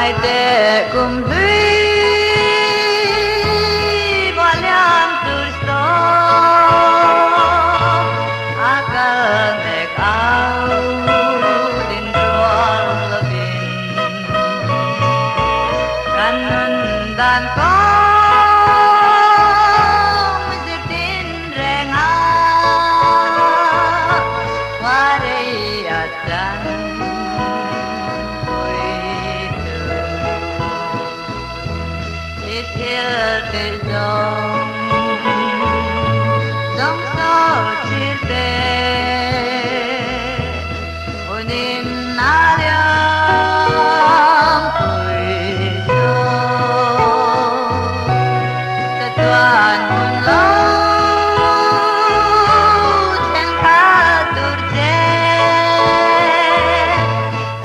ngài để cùng duy bỏ liam từ sớm akan ek au din rual lebin kanan dan kong setin renga wareyatan Till the dawn, dòng sâu chia sẻ, ôn in na liang tuổi gió, tất toàn hồn lâu trên khá tur che,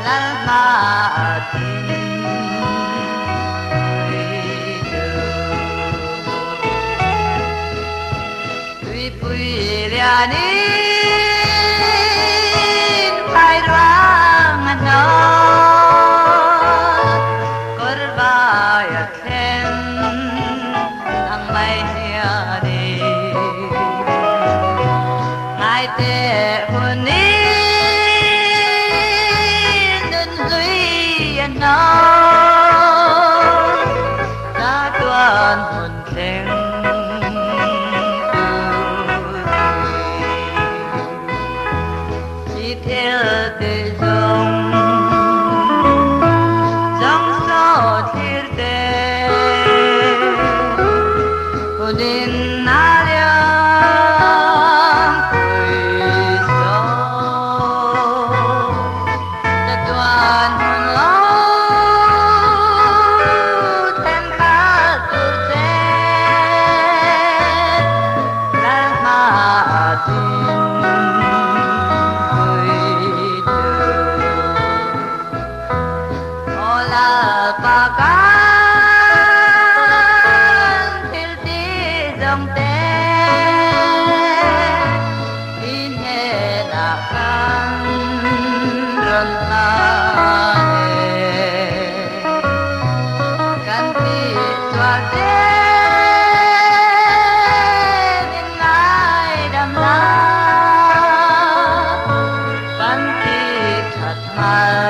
lal ma tin. Puilianin kairangan na korbayat hen ang may hiyani ngay te hunin dun duyan na sa tuan hun theng theo từ dòng gió thiên tế hồn in na liang tuổi gió đã toàn hồn lâu thêm khá tuổi trẻ đã mà tin Pakan tilti dòng té in he na kan ron la kan ti tua te in ngai dam la kan ti that mal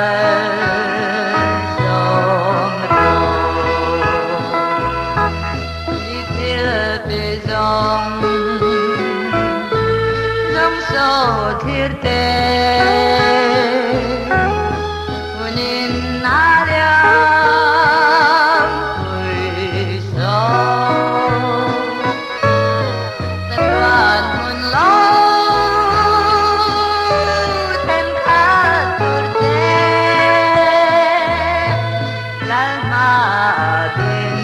dòng sâu thiên tế hồn in na liang tuổi gió tất toàn hồn lâu thêm khá tuổi trẻ lal ma tin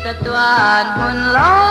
tất toàn hồn lâu